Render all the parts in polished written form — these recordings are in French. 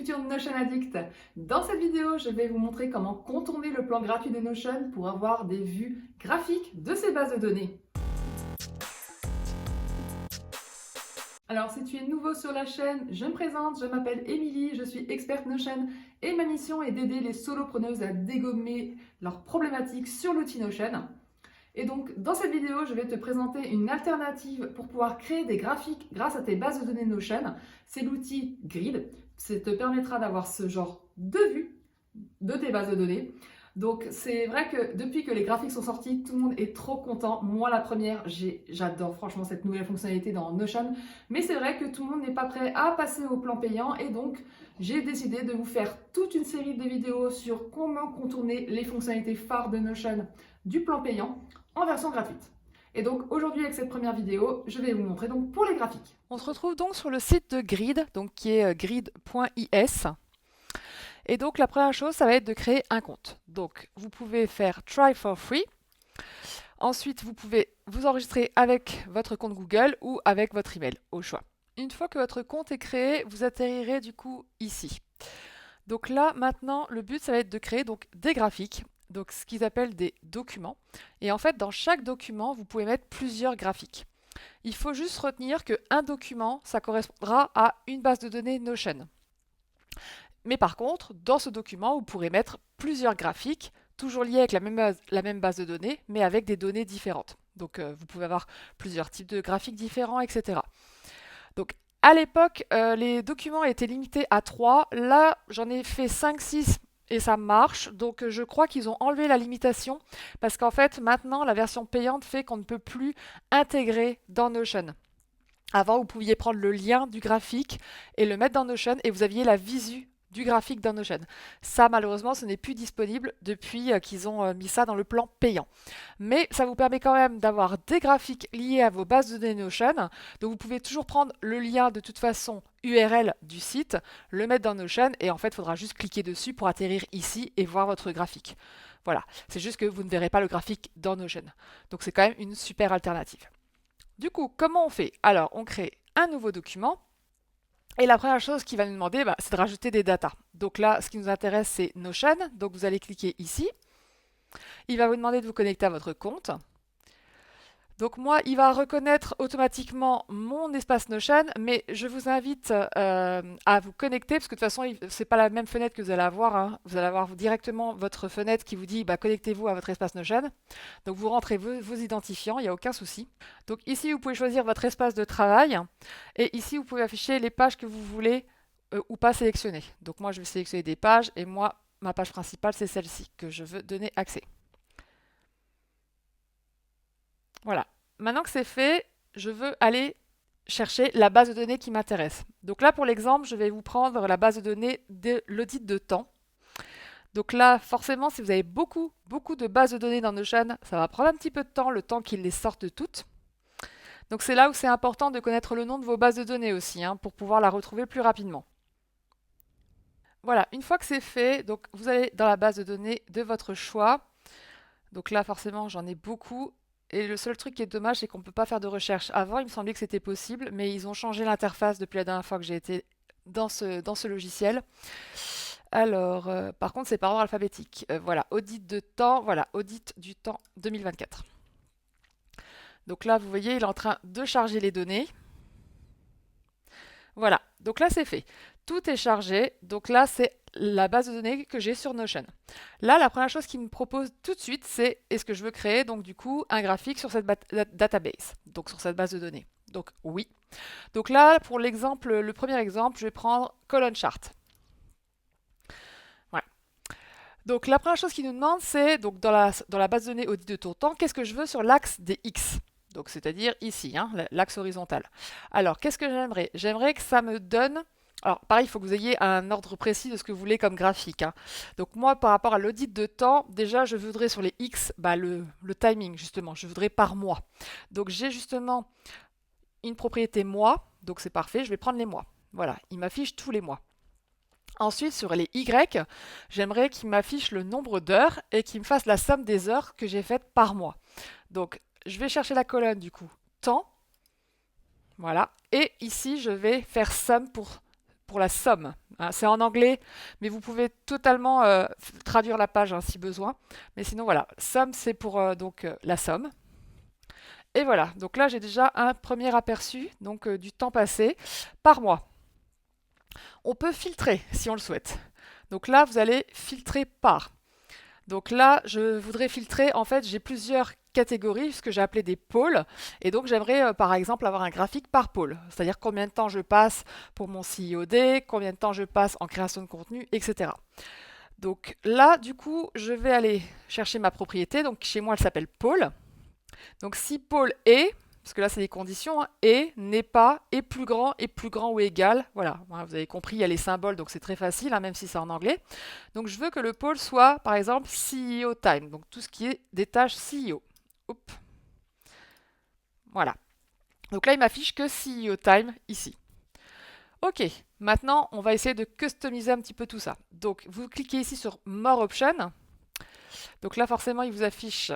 futur Notion Addict. Dans cette vidéo, je vais vous montrer comment contourner le plan gratuit de Notion pour avoir des vues graphiques de ces bases de données. Alors, si tu es nouveau sur la chaîne, je me présente, je m'appelle Émilie, je suis experte Notion et ma mission est d'aider les solopreneuses à dégommer leurs problématiques sur l'outil Notion. Et donc, dans cette vidéo, je vais te présenter une alternative pour pouvoir créer des graphiques grâce à tes bases de données Notion. C'est l'outil Grid. Ça te permettra d'avoir ce genre de vue de tes bases de données. Donc, c'est vrai que depuis que les graphiques sont sortis, tout le monde est trop content. Moi, la première, j'adore franchement cette nouvelle fonctionnalité dans Notion. Mais c'est vrai que tout le monde n'est pas prêt à passer au plan payant. Et donc, j'ai décidé de vous faire toute une série de vidéos sur comment contourner les fonctionnalités phares de Notion du plan payant en version gratuite. Et donc aujourd'hui avec cette première vidéo, je vais vous montrer donc pour les graphiques. On se retrouve donc sur le site de Grid, donc qui est grid.is. Et donc la première chose, ça va être de créer un compte. Donc vous pouvez faire Try for free. Ensuite, vous pouvez vous enregistrer avec votre compte Google ou avec votre email, au choix. Une fois que votre compte est créé, vous atterrirez du coup ici. Donc là, maintenant, le but, ça va être de créer donc des graphiques, donc ce qu'ils appellent des documents. Et en fait, dans chaque document, vous pouvez mettre plusieurs graphiques. Il faut juste retenir qu'un document, ça correspondra à une base de données Notion. Mais par contre, dans ce document, vous pourrez mettre plusieurs graphiques, toujours liés avec la même base de données, mais avec des données différentes. Donc vous pouvez avoir plusieurs types de graphiques différents, etc. Donc à l'époque, les documents étaient limités à 3. Là, j'en ai fait 5, 6 et ça marche. Donc je crois qu'ils ont enlevé la limitation parce qu'en fait, maintenant, la version payante fait qu'on ne peut plus intégrer dans Notion. Avant, vous pouviez prendre le lien du graphique et le mettre dans Notion et vous aviez la visu du graphique dans Notion. Ça, malheureusement, ce n'est plus disponible depuis qu'ils ont mis ça dans le plan payant. Mais ça vous permet quand même d'avoir des graphiques liés à vos bases de données Notion. Donc vous pouvez toujours prendre le lien de toute façon URL du site, le mettre dans Notion et en fait, il faudra juste cliquer dessus pour atterrir ici et voir votre graphique. Voilà, c'est juste que vous ne verrez pas le graphique dans Notion. Donc c'est quand même une super alternative. Du coup, comment on fait? Alors, on crée un nouveau document. Et la première chose qu'il va nous demander, c'est de rajouter des datas. Donc là, ce qui nous intéresse, c'est Notion. Donc vous allez cliquer ici. Il va vous demander de vous connecter à votre compte. Donc moi, il va reconnaître automatiquement mon espace Notion, mais je vous invite à vous connecter, parce que de toute façon, ce n'est pas la même fenêtre que vous allez avoir. Hein. Vous allez avoir directement votre fenêtre qui vous dit connectez-vous à votre espace Notion. Donc vous rentrez vos identifiants, il n'y a aucun souci. Donc ici, vous pouvez choisir votre espace de travail, et ici, vous pouvez afficher les pages que vous voulez ou pas sélectionner. Donc moi, je vais sélectionner des pages, et moi, ma page principale, c'est celle-ci que je veux donner accès. Voilà. Maintenant que c'est fait, je veux aller chercher la base de données qui m'intéresse. Donc là, pour l'exemple, je vais vous prendre la base de données de l'audit de temps. Donc là, forcément, si vous avez beaucoup de bases de données dans Notion, ça va prendre un petit peu de temps, le temps qu'ils les sortent toutes. Donc c'est là où c'est important de connaître le nom de vos bases de données aussi, hein, pour pouvoir la retrouver plus rapidement. Voilà, une fois que c'est fait, donc vous allez dans la base de données de votre choix. Donc là, forcément, j'en ai beaucoup. Et le seul truc qui est dommage, c'est qu'on ne peut pas faire de recherche. Avant, il me semblait que c'était possible, mais ils ont changé l'interface depuis la dernière fois que j'ai été dans ce logiciel. Alors, par contre, c'est par ordre alphabétique. Voilà, audit de temps, voilà, audit du temps 2024. Donc là, vous voyez, il est en train de charger les données. Voilà, donc là, c'est fait. Tout est chargé. Donc là, c'est la base de données que j'ai sur Notion. Là, la première chose qu'il me propose tout de suite, c'est est-ce que je veux créer donc du coup un graphique sur cette database, donc sur cette base de données. Donc oui. Donc là, pour l'exemple, le premier exemple, je vais prendre colonne chart. Voilà. Donc la première chose qu'il nous demande, c'est donc dans la base de données audit de ton temps, qu'est-ce que je veux sur l'axe des X. Donc c'est-à-dire ici, hein, l'axe horizontal. Alors qu'est-ce que j'aimerais? J'aimerais que ça me donne. Alors, pareil, il faut que vous ayez un ordre précis de ce que vous voulez comme graphique. Hein. Donc, moi, par rapport à l'audit de temps, déjà, je voudrais sur les X, le timing, justement. Je voudrais par mois. Donc, j'ai justement une propriété mois. Donc, c'est parfait. Je vais prendre les mois. Voilà, il m'affiche tous les mois. Ensuite, sur les Y, j'aimerais qu'il m'affiche le nombre d'heures et qu'il me fasse la somme des heures que j'ai faites par mois. Donc, je vais chercher la colonne, du coup, temps. Voilà. Et ici, je vais faire somme pour pour la somme. Hein. C'est en anglais, mais vous pouvez totalement traduire la page hein, si besoin. Mais sinon, voilà, somme, c'est pour la somme. Et voilà, donc là, j'ai déjà un premier aperçu donc, du temps passé par mois. On peut filtrer si on le souhaite. Donc là, vous allez filtrer par. Donc là, je voudrais filtrer, en fait, j'ai plusieurs catégories, ce que j'ai appelé des pôles, et donc j'aimerais par exemple avoir un graphique par pôle, c'est-à-dire combien de temps je passe pour mon CIOD, combien de temps je passe en création de contenu, etc. Donc là, du coup, je vais aller chercher ma propriété, donc chez moi elle s'appelle pôle. Donc si pôle est, parce que là c'est des conditions, hein, est, n'est pas, est plus grand ou égal. Voilà, vous avez compris, il y a les symboles, donc c'est très facile, hein, même si c'est en anglais. Donc je veux que le pôle soit, par exemple, CEO time, donc tout ce qui est des tâches CEO. Hop. Voilà. Donc là, il m'affiche que CEO time ici. Ok, maintenant, on va essayer de customiser un petit peu tout ça. Donc, vous cliquez ici sur More Options. Donc là, forcément, il vous affiche...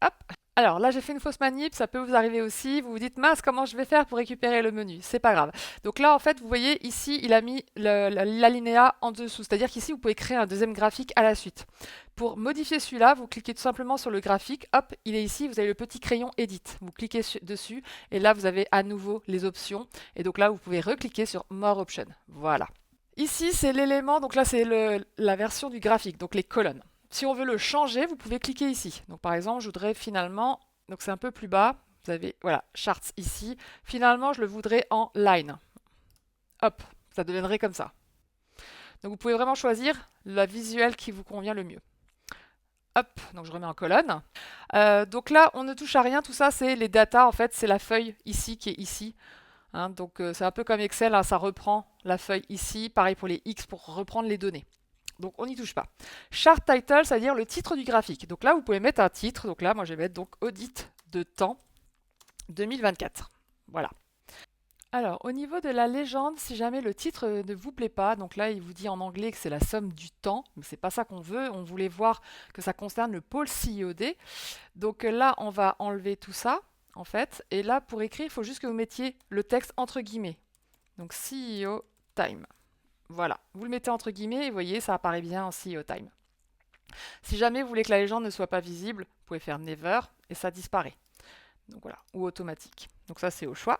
Hop. Alors là, j'ai fait une fausse manip, ça peut vous arriver aussi. Vous vous dites, mince, comment je vais faire pour récupérer le menu? C'est pas grave. Donc là, en fait, vous voyez, ici, il a mis l'alinéa en dessous. C'est-à-dire qu'ici, vous pouvez créer un deuxième graphique à la suite. Pour modifier celui-là, vous cliquez tout simplement sur le graphique. Hop, il est ici, vous avez le petit crayon Edit. Vous cliquez dessus et là, vous avez à nouveau les options. Et donc là, vous pouvez recliquer sur More Options. Voilà. Ici, c'est l'élément, donc là, c'est la version du graphique, donc les colonnes. Si on veut le changer, vous pouvez cliquer ici. Donc par exemple, je voudrais finalement, donc c'est un peu plus bas, vous avez, voilà, Charts ici. Finalement, je le voudrais en line. Hop, ça deviendrait comme ça. Donc vous pouvez vraiment choisir la visuelle qui vous convient le mieux. Hop, donc je remets en colonne. Donc là, on ne touche à rien, tout ça, c'est les datas, en fait, c'est la feuille ici qui est ici. Hein, donc c'est un peu comme Excel, hein, ça reprend la feuille ici. Pareil pour les X pour reprendre les données. Donc on n'y touche pas. Chart title, c'est-à-dire le titre du graphique. Donc là, vous pouvez mettre un titre. Donc là, moi, je vais mettre donc audit de temps 2024. Voilà. Alors, au niveau de la légende, si jamais le titre ne vous plaît pas, donc là, il vous dit en anglais que c'est la somme du temps, mais c'est pas ça qu'on veut. On voulait voir que ça concerne le pôle CIOD. Donc là, on va enlever tout ça, en fait. Et là, pour écrire, il faut juste que vous mettiez le texte entre guillemets. Donc CEO time. Voilà, vous le mettez entre guillemets et vous voyez, ça apparaît bien en CEO time. Si jamais vous voulez que la légende ne soit pas visible, vous pouvez faire never et ça disparaît. Donc voilà, ou automatique. Donc ça, c'est au choix.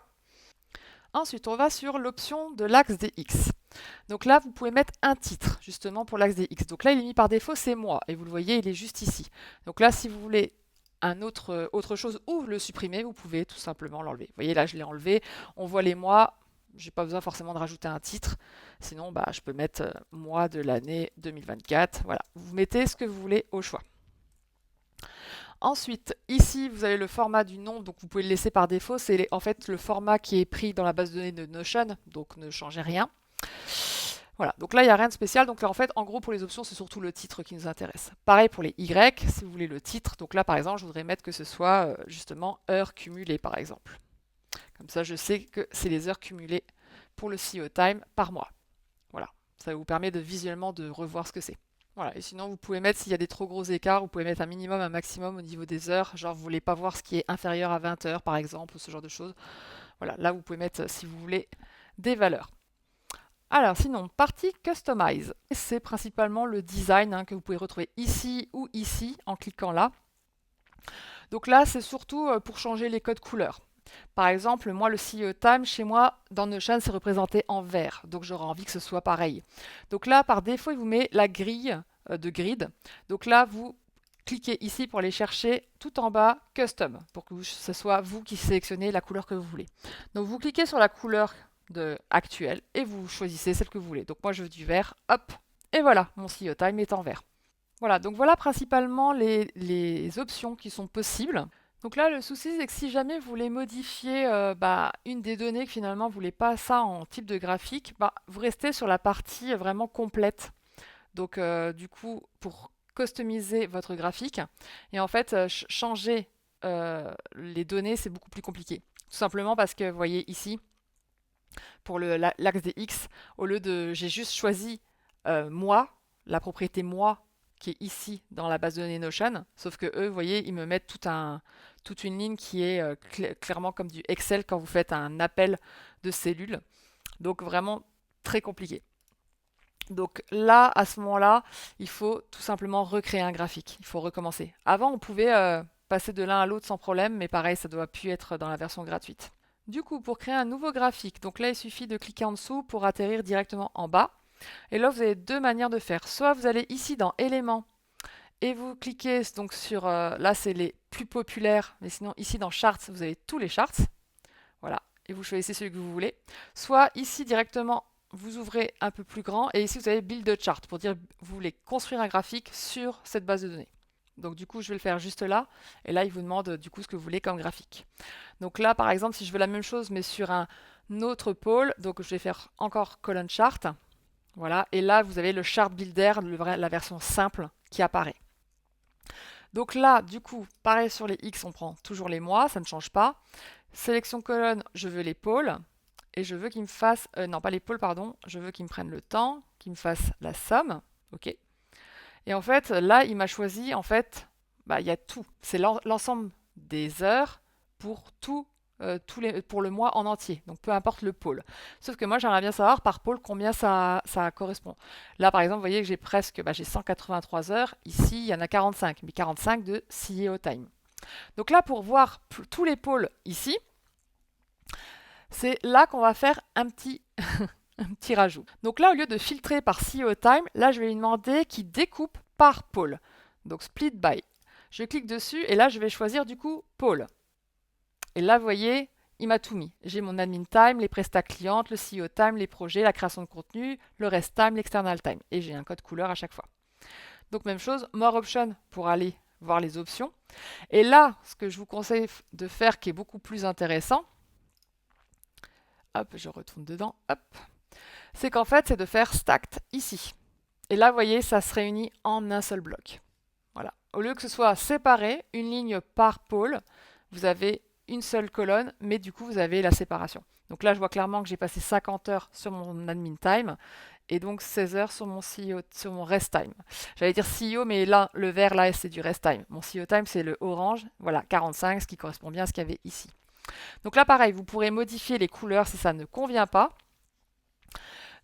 Ensuite, on va sur l'option de l'axe des X. Donc là, vous pouvez mettre un titre, justement, pour l'axe des X. Donc là, il est mis par défaut, c'est moi. Et vous le voyez, il est juste ici. Donc là, si vous voulez autre chose ou le supprimer, vous pouvez tout simplement l'enlever. Vous voyez, là, je l'ai enlevé. On voit les mois. J'ai pas besoin forcément de rajouter un titre. Sinon, je peux mettre mois de l'année 2024. Voilà, vous mettez ce que vous voulez au choix. Ensuite, ici, vous avez le format du nom, donc vous pouvez le laisser par défaut. C'est en fait le format qui est pris dans la base de données de Notion, donc ne changez rien. Voilà, donc là, il n'y a rien de spécial. Donc là, en fait, en gros, pour les options, c'est surtout le titre qui nous intéresse. Pareil pour les Y, si vous voulez le titre. Donc là, par exemple, je voudrais mettre que ce soit justement heures cumulées, par exemple. Comme ça, je sais que c'est les heures cumulées pour le CEO time par mois. Voilà, ça vous permet visuellement de revoir ce que c'est. Voilà, et sinon, vous pouvez mettre, s'il y a des trop gros écarts, vous pouvez mettre un minimum, un maximum au niveau des heures. Genre, vous voulez pas voir ce qui est inférieur à 20 heures, par exemple, ou ce genre de choses. Voilà, là, vous pouvez mettre, si vous voulez, des valeurs. Alors, sinon, partie Customize. C'est principalement le design que vous pouvez retrouver ici ou ici, en cliquant là. Donc là, c'est surtout pour changer les codes couleurs. Par exemple, moi, le CEO Time, chez moi, dans Notion, c'est représenté en vert. Donc, j'aurais envie que ce soit pareil. Donc là, par défaut, il vous met la grille de grid. Donc là, vous cliquez ici pour aller chercher tout en bas Custom, pour que ce soit vous qui sélectionnez la couleur que vous voulez. Donc, vous cliquez sur la couleur actuelle et vous choisissez celle que vous voulez. Donc, moi, je veux du vert. Hop. Et voilà, mon CEO Time est en vert. Voilà, donc voilà principalement les options qui sont possibles. Donc là, le souci, c'est que si jamais vous voulez modifier une des données que finalement vous voulez pas ça en type de graphique, vous restez sur la partie vraiment complète. Donc du coup, pour customiser votre graphique, et en fait, changer les données, c'est beaucoup plus compliqué. Tout simplement parce que, vous voyez ici, pour l'axe des X, au lieu de... J'ai juste choisi moi, la propriété moi, qui est ici dans la base de données Notion, sauf que eux, vous voyez, ils me mettent toute une ligne qui est clairement comme du Excel quand vous faites un appel de cellules. Donc vraiment, très compliqué. Donc là, à ce moment-là, il faut tout simplement recréer un graphique. Il faut recommencer. Avant, on pouvait passer de l'un à l'autre sans problème, mais pareil, ça doit plus être dans la version gratuite. Du coup, pour créer un nouveau graphique, donc là, il suffit de cliquer en dessous pour atterrir directement en bas. Et là, vous avez deux manières de faire. Soit vous allez ici dans Éléments et vous cliquez donc sur, là, c'est les plus populaires, mais sinon, ici dans Charts, vous avez tous les charts. Voilà, et vous choisissez celui que vous voulez. Soit ici directement, vous ouvrez un peu plus grand, et ici vous avez Build a Chart, pour dire vous voulez construire un graphique sur cette base de données. Donc du coup, je vais le faire juste là, et là, il vous demande du coup ce que vous voulez comme graphique. Donc là, par exemple, si je veux la même chose, mais sur un autre pôle, donc je vais faire encore Column Chart. Voilà, et là, vous avez le Chart Builder, la version simple qui apparaît. Donc là, du coup, pareil sur les X, on prend toujours les mois, ça ne change pas. Sélection colonne, je veux les pôles. Et je veux qu'il me fasse, non pas les pôles, pardon, je veux qu'il me prenne le temps, qu'il me fasse la somme. OK. Et en fait, là, il m'a choisi, en fait, il y a tout. C'est l'ensemble des heures pour pour le mois en entier. Donc peu importe le pôle. Sauf que moi, j'aimerais bien savoir par pôle combien ça correspond. Là, par exemple, vous voyez que j'ai presque, j'ai 183 heures. Ici, il y en a 45, mais 45 de CEO time. Donc là, pour voir tous les pôles ici, c'est là qu'on va faire un petit, un petit rajout. Donc là, au lieu de filtrer par CEO time, là, je vais lui demander qu'il découpe par pôle. Donc split by. Je clique dessus et là, je vais choisir du coup pôle. Et là, vous voyez, il m'a tout mis. J'ai mon admin time, les prestats clientes, le CEO time, les projets, la création de contenu, le rest time, l'external time. Et j'ai un code couleur à chaque fois. Donc même chose, more option pour aller voir les options. Et là, ce que je vous conseille de faire qui est beaucoup plus intéressant, hop, je retourne dedans, hop, c'est qu'en fait, c'est de faire stacked ici. Et là, vous voyez, ça se réunit en un seul bloc. Voilà. Au lieu que ce soit séparé, une ligne par pôle, vous avez une seule colonne, mais du coup, vous avez la séparation. Donc là, je vois clairement que j'ai passé 50 heures sur mon admin time et donc 16 heures sur mon CEO, sur mon rest time. J'allais dire CEO, mais là, le vert, là, c'est du rest time. Mon CEO time, c'est le orange. Voilà, 45, ce qui correspond bien à ce qu'il y avait ici. Donc là, pareil, vous pourrez modifier les couleurs si ça ne convient pas.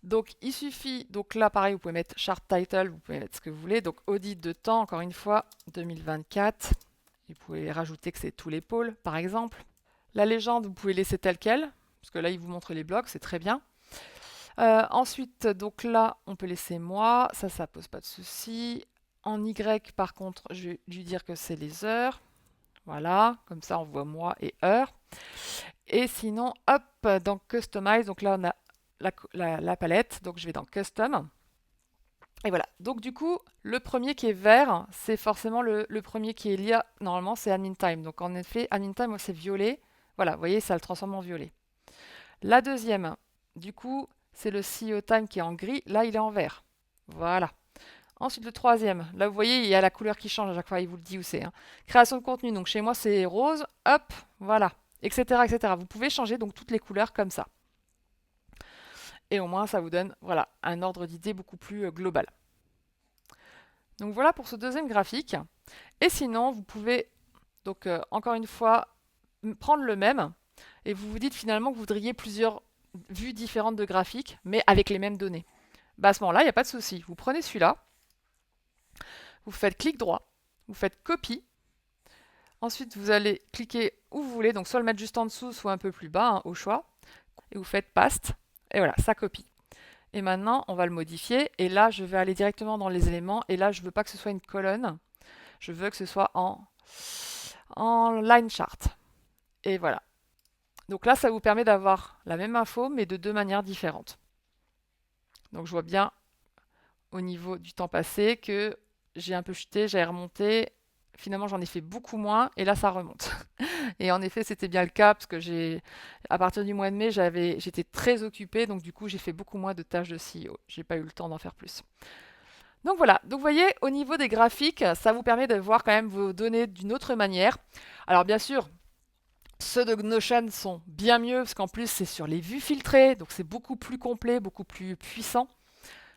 Donc, il suffit, donc là, pareil, vous pouvez mettre chart title, vous pouvez mettre ce que vous voulez. Donc, audit de temps, encore une fois, 2024. Vous pouvez rajouter que c'est tous les pôles, par exemple. La légende, vous pouvez laisser telle quelle, parce que là, il vous montre les blocs, c'est très bien. Ensuite, donc là, on peut laisser mois, ça pose pas de souci. En Y, par contre, je vais lui dire que c'est les heures. Voilà, comme ça, on voit mois et heures. Et sinon, hop, dans Customize, donc là, on a la palette, donc je vais dans Custom. Et voilà, donc du coup, le premier qui est vert, c'est forcément le premier qui est lié, normalement c'est admin time. Donc en effet, admin time, c'est violet. Voilà, vous voyez, ça le transforme en violet. La deuxième, du coup, c'est le CEO time qui est en gris. Là, il est en vert. Voilà. Ensuite, le troisième, là, vous voyez, il y a la couleur qui change à chaque fois, il vous le dit où c'est. Création de contenu, donc chez moi, c'est rose, hop, voilà, etc., etc. Vous pouvez changer donc toutes les couleurs comme ça. Et au moins, ça vous donne voilà, un ordre d'idée beaucoup plus global. Donc voilà pour ce deuxième graphique. Et sinon, vous pouvez, donc encore une fois, prendre le même, et vous vous dites finalement que vous voudriez plusieurs vues différentes de graphiques, mais avec les mêmes données. À ce moment-là, il n'y a pas de souci. Vous prenez celui-là, vous faites clic droit, vous faites copie. Ensuite, vous allez cliquer où vous voulez, donc soit le mettre juste en dessous, soit un peu plus bas, au choix. Et vous faites paste, et voilà, ça copie. Et maintenant, on va le modifier, et là, je vais aller directement dans les éléments, et là, je ne veux pas que ce soit une colonne, je veux que ce soit en line chart. Et voilà. Donc là, ça vous permet d'avoir la même info, mais de deux manières différentes. Donc je vois bien, au niveau du temps passé, que j'ai un peu chuté, j'ai remonté, finalement j'en ai fait beaucoup moins, et là ça remonte. Et en effet, c'était bien le cas, parce que à partir du mois de mai, j'étais très occupée, donc du coup j'ai fait beaucoup moins de tâches de CEO. J'ai pas eu le temps d'en faire plus. Donc voilà, donc vous voyez, au niveau des graphiques, ça vous permet de voir quand même vos données d'une autre manière. Alors bien sûr, ceux de Notion sont bien mieux, parce qu'en plus c'est sur les vues filtrées, donc c'est beaucoup plus complet, beaucoup plus puissant.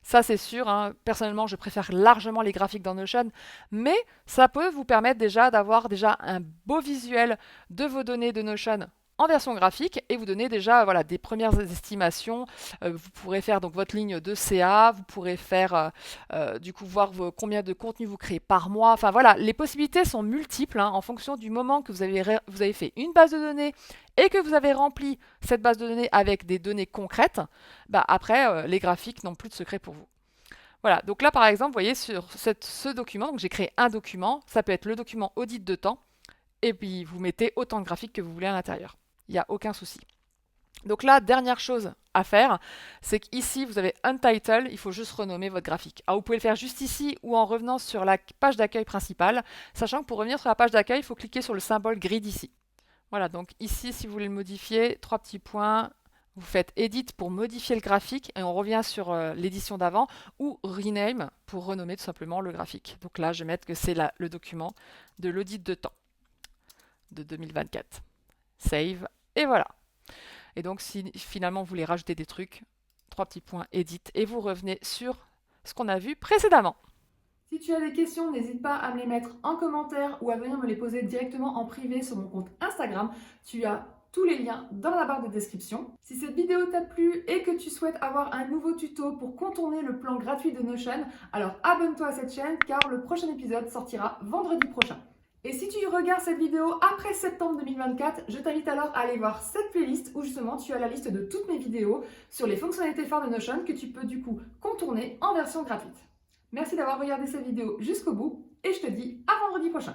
Ça, c'est sûr. Personnellement, je préfère largement les graphiques dans Notion, mais ça peut vous permettre déjà d'avoir un beau visuel de vos données de Notion en version graphique et vous donner déjà voilà, des premières estimations. Vous pourrez faire donc votre ligne de CA, vous pourrez faire du coup voir combien de contenu vous créez par mois. Enfin voilà, les possibilités sont multiples hein, en fonction du moment que vous avez fait une base de données et que vous avez rempli cette base de données avec des données concrètes. Bah après, les graphiques n'ont plus de secret pour vous. Voilà, donc là par exemple, vous voyez sur ce document, donc j'ai créé un document, ça peut être le document audit de temps, et puis vous mettez autant de graphiques que vous voulez à l'intérieur. Il n'y a aucun souci. Donc là, dernière chose à faire, c'est qu'ici, vous avez Untitled, il faut juste renommer votre graphique. Alors, vous pouvez le faire juste ici ou en revenant sur la page d'accueil principale, sachant que pour revenir sur la page d'accueil, il faut cliquer sur le symbole grid ici. Voilà, donc ici, si vous voulez le modifier, 3 petits points, vous faites Edit pour modifier le graphique et on revient sur l'édition d'avant ou Rename pour renommer tout simplement le graphique. Donc là, je vais mettre que c'est le document de l'audit de temps de 2024. Save, et voilà. Et donc, si finalement vous voulez rajouter des trucs, 3 petits points, Edit, et vous revenez sur ce qu'on a vu précédemment. Si tu as des questions, n'hésite pas à me les mettre en commentaire ou à venir me les poser directement en privé sur mon compte Instagram. Tu as tous les liens dans la barre de description. Si cette vidéo t'a plu et que tu souhaites avoir un nouveau tuto pour contourner le plan gratuit de Notion, alors abonne-toi à cette chaîne car le prochain épisode sortira vendredi prochain. Et si tu regardes cette vidéo après septembre 2024, je t'invite alors à aller voir cette playlist où justement tu as la liste de toutes mes vidéos sur les fonctionnalités phares de Notion que tu peux du coup contourner en version gratuite. Merci d'avoir regardé cette vidéo jusqu'au bout et je te dis à vendredi prochain.